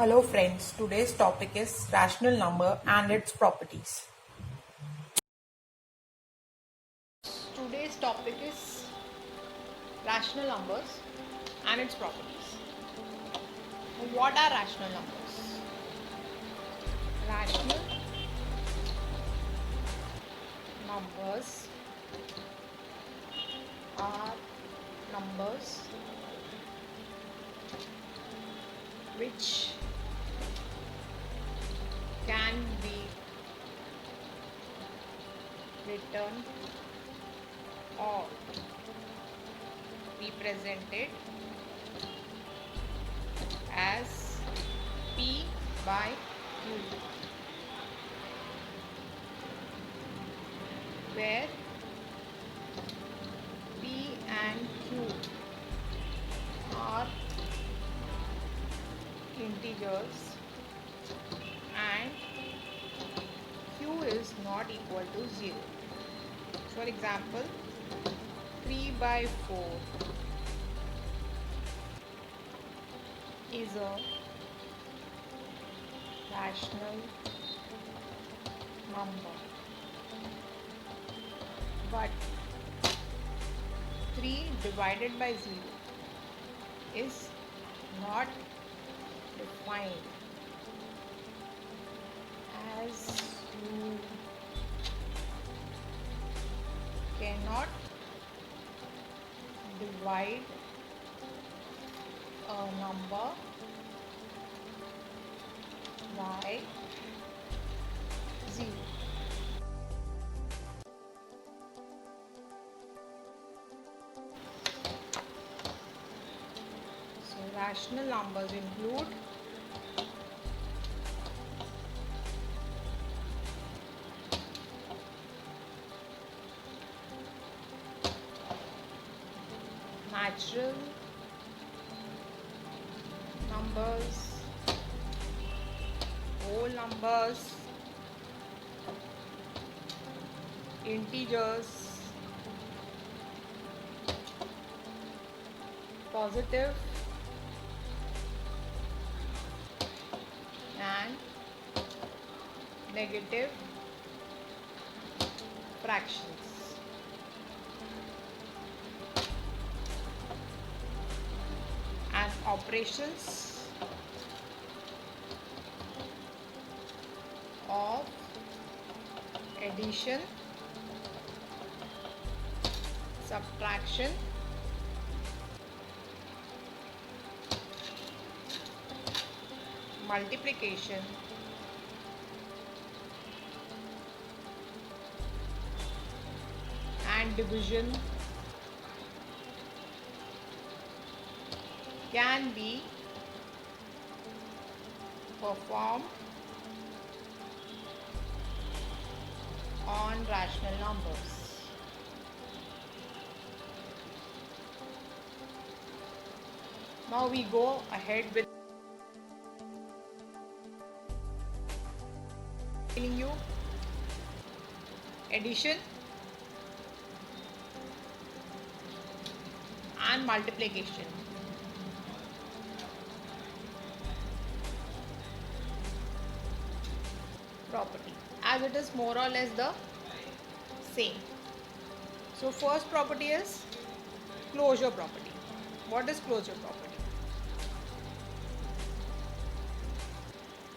Hello friends, today's topic is rational number and its properties. Today's topic is rational numbers and its properties. What are rational numbers? Rational numbers are numbers which can be written or represented as P by Q, where P and Q are integers and Q is not equal to 0. For example, 3 by 4 is a rational number, but 3 divided by 0 is not defined, as you cannot divide a number by 0. So rational numbers include natural numbers, whole numbers, integers, positive and negative fractions. And operations of addition, subtraction, multiplication, and division can be performed on rational numbers. Now we go ahead with telling you addition and multiplication. Property, as it is more or less the same. So first property is closure property. What is closure property?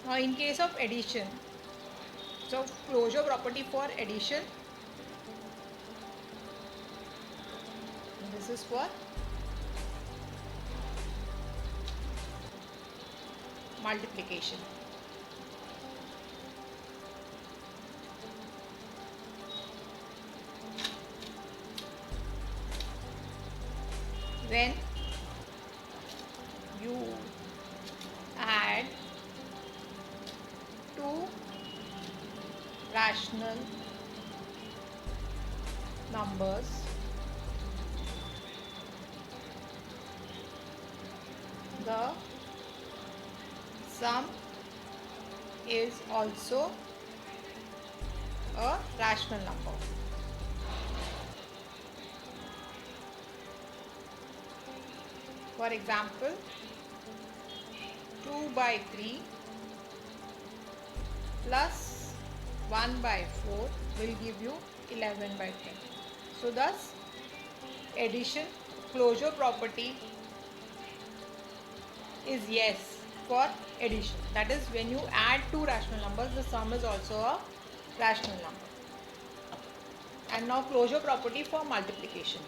Now in case of addition, so closure property for addition, this is for multiplication. When you add two rational numbers, the sum is also a rational number. For example, 2 2 by 3 plus 1 by 4 will give you 11 by 10. So thus addition closure property is yes for addition. That is, when you add two rational numbers, the sum is also a rational number. And now closure property for multiplication.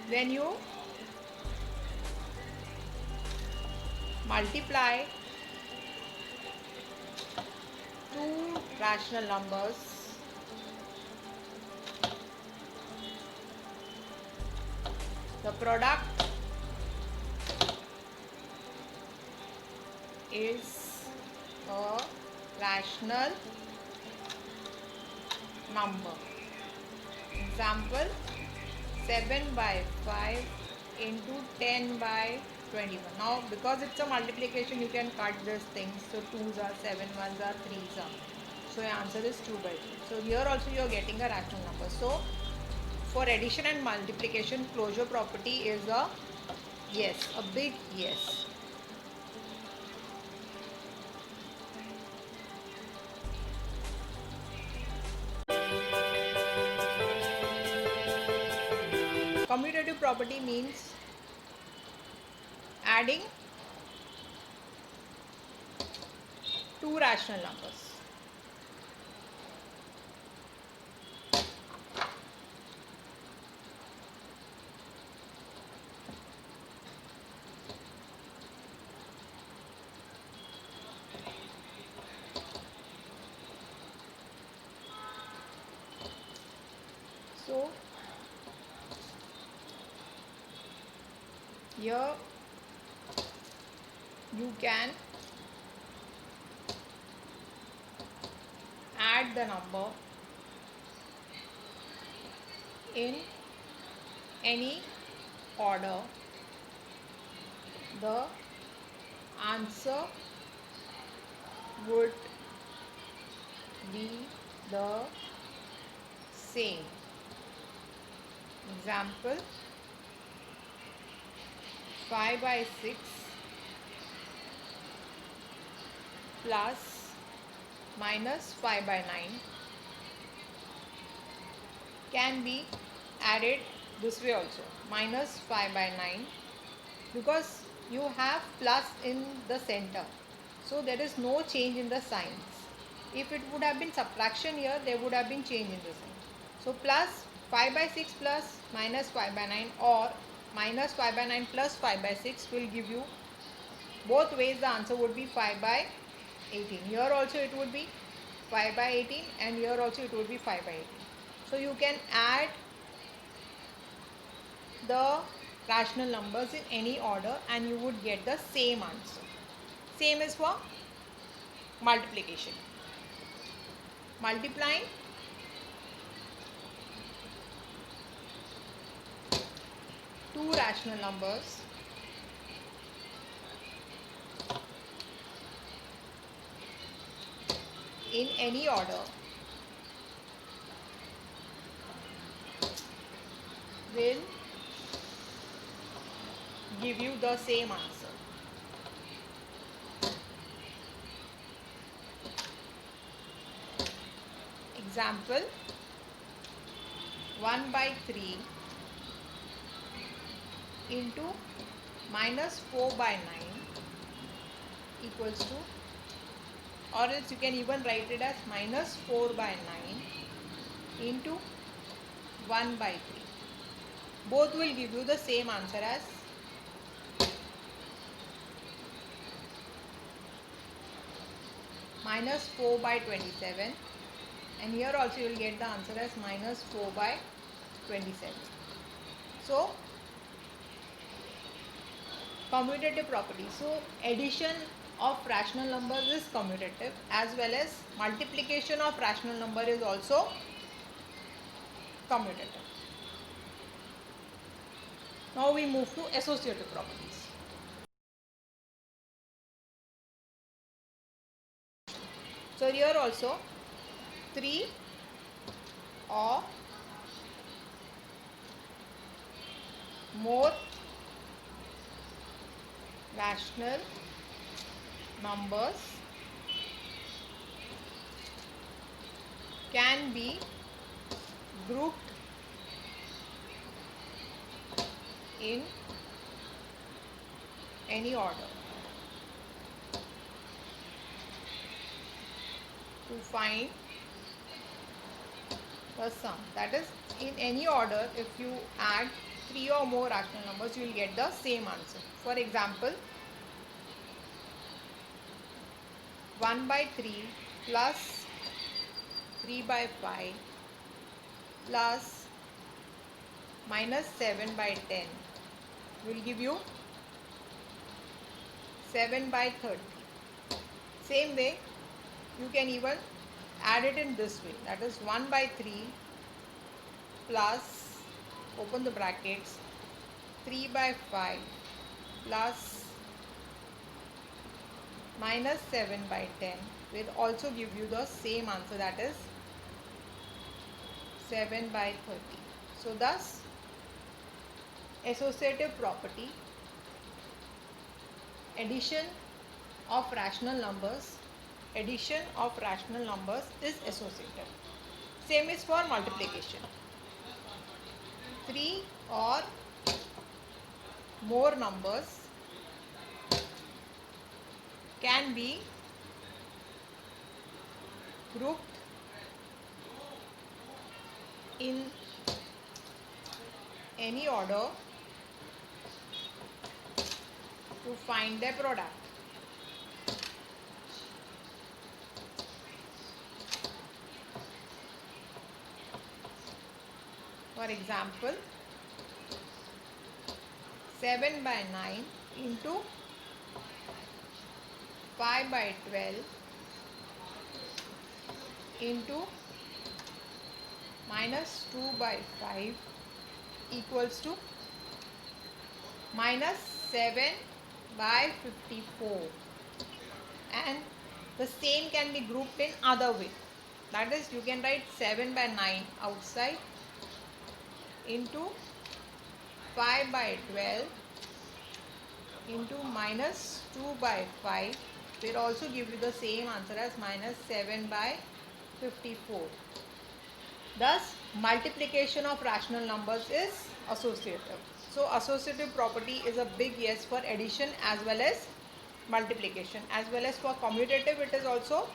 When you multiply two rational numbers, the product is a rational number. Example, 7 by 5 into 10 by 21. Now because it's a multiplication, you can cut these things. So 2s are 7, 1s are 3s are. So your answer is 2 by 3. So here also you are getting a rational number. So for addition and multiplication, closure property is a yes, a big yes. Commutative property means adding two rational numbers. So here you can add the number in any order. The answer would be the same. Example, 5 by 6 plus minus 5 by 9 can be added this way also, minus 5 by 9, because you have plus in the center, so there is no change in the signs. If it would have been subtraction here, there would have been change in the sign. So plus 5 by 6 plus minus 5 by 9, or minus 5 by 9 plus 5 by 6 will give you, both ways the answer would be 5 by 18. Here also it would be 5 by 18, and here also it would be 5 by 18. So you can add the rational numbers in any order and you would get the same answer. Same is for multiplication. Multiplying two rational numbers in any order will give you the same answer. Example, 1 by 3 into minus 4 by 9 equals to, or else you can even write it as minus 4 by 9 into 1 by 3. Both will give you the same answer as minus 4 by 27, and here also you will get the answer as minus 4 by 27. So commutative property. So addition of rational numbers is commutative, as well as multiplication of rational number is also commutative. Now we move to associative properties. So here also 3 or more rational numbers can be grouped in any order to find the sum. That is, in any order, if you add 3 or more rational numbers, you will get the same answer. For example, 1 by 3 plus 3 by 5 plus minus 7 by 10 will give you 7 by 30. Same way, you can even add it in this way. That is 1 by 3 plus, open the brackets, 3 by 5 plus minus 7 by 10 will also give you the same answer, that is 7 by 30. So thus, associative property, addition of rational numbers is associative. Same is for multiplication. 3 or more numbers can be grouped in any order to find their product. For example, 7 by 9 into 5 by 12 into minus 2 by 5 equals to minus 7 by 54, and the same can be grouped in other way. That is, you can write 7 by 9 outside into 5 by 12 into minus 2 by 5 will also give you the same answer as minus 7 by 54. Thus, multiplication of rational numbers is associative. So, associative property is a big yes for addition as well as multiplication. As well as for commutative, it is also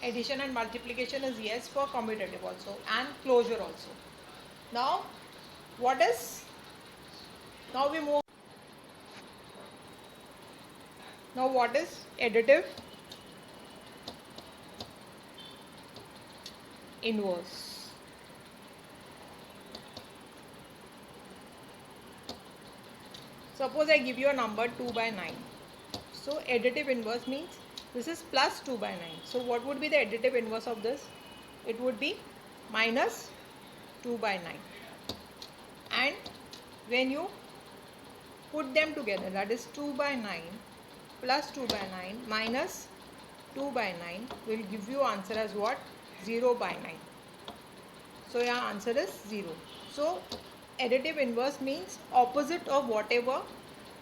addition and multiplication is yes for commutative also, and closure also. Now, we move. Now, what is additive inverse? Suppose I give you a number 2 by 9. So, additive inverse means this is plus 2 by 9. So, what would be the additive inverse of this? It would be minus 2 by 9. And when you put them together, that is 2 by 9 plus 2 by 9 minus 2 by 9 will give you answer as what? 0 by 9. So, your answer is 0. So, additive inverse means opposite of whatever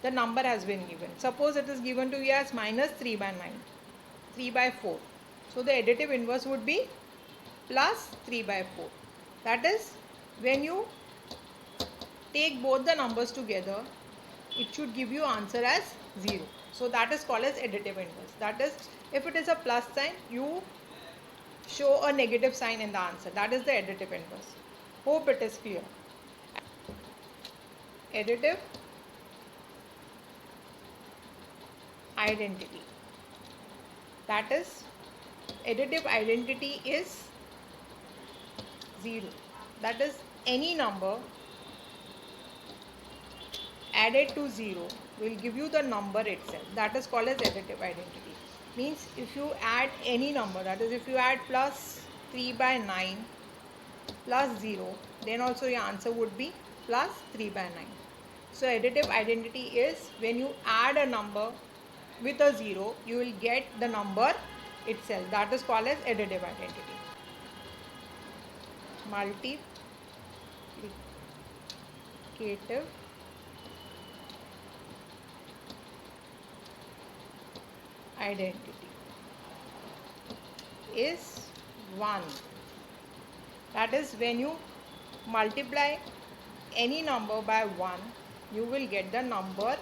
the number has been given. Suppose it is given to you as minus 3 by 9, 3 by 4. So, the additive inverse would be plus 3 by 4. That is, when you take both the numbers together, it should give you answer as 0. So, that is called as additive inverse. That is, if it is a plus sign, you show a negative sign in the answer. That is the additive inverse. Hope it is clear. Additive identity. That is, additive identity is 0. That is, any number added to 0 will give you the number itself. That is called as additive identity. Means if you add any number, that is, if you add plus 3 by 9 plus 0, then also your answer would be plus 3 by 9. So, additive identity is when you add a number with a 0, you will get the number itself. That is called as additive identity. Multiplicative identity is 1. That is, when you multiply any number by 1, you will get the number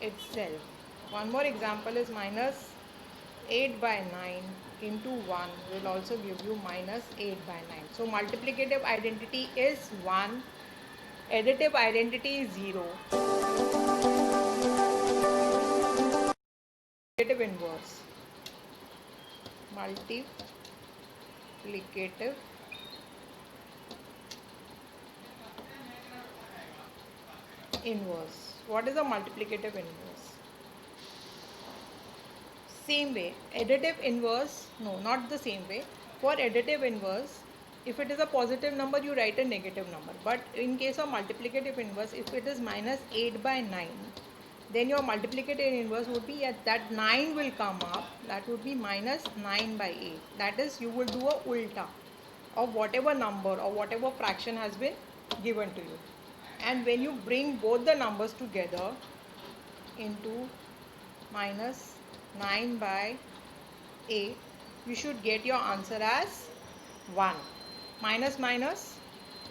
itself. One more example is minus 8 by 9 into 1 will also give you minus 8 by 9. So multiplicative identity is 1, additive identity is 0. Multiplicative inverse. Multiplicative inverse. What is a multiplicative inverse? Same way, additive inverse, no, not the same way. For additive inverse, if it is a positive number, you write a negative number. But in case of multiplicative inverse, if it is minus 8 by 9, then your multiplicative inverse would be that 9 will come up, that would be minus 9 by 8. That is, you will do a ulta of whatever number or whatever fraction has been given to you. And when you bring both the numbers together into minus 9 by 8, you should get your answer as 1. Minus minus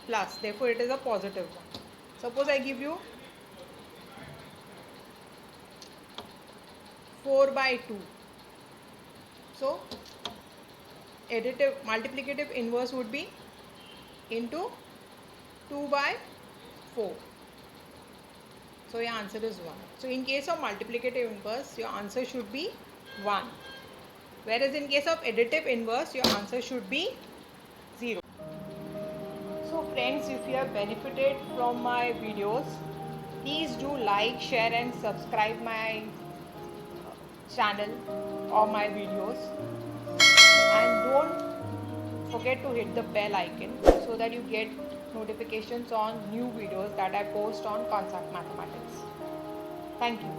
plus, therefore it is a positive one. Suppose I give you 4 by 2. So additive multiplicative inverse would be into 2 by 4. So your answer is 1. So in case of multiplicative inverse, your answer should be 1. Whereas in case of additive inverse, your answer should be 0. So friends, if you have benefited from my videos, please do like, share and subscribe my channel or my videos. And don't forget to hit the bell icon so that you get notifications on new videos that I post on Concept Mathematics. Thank you.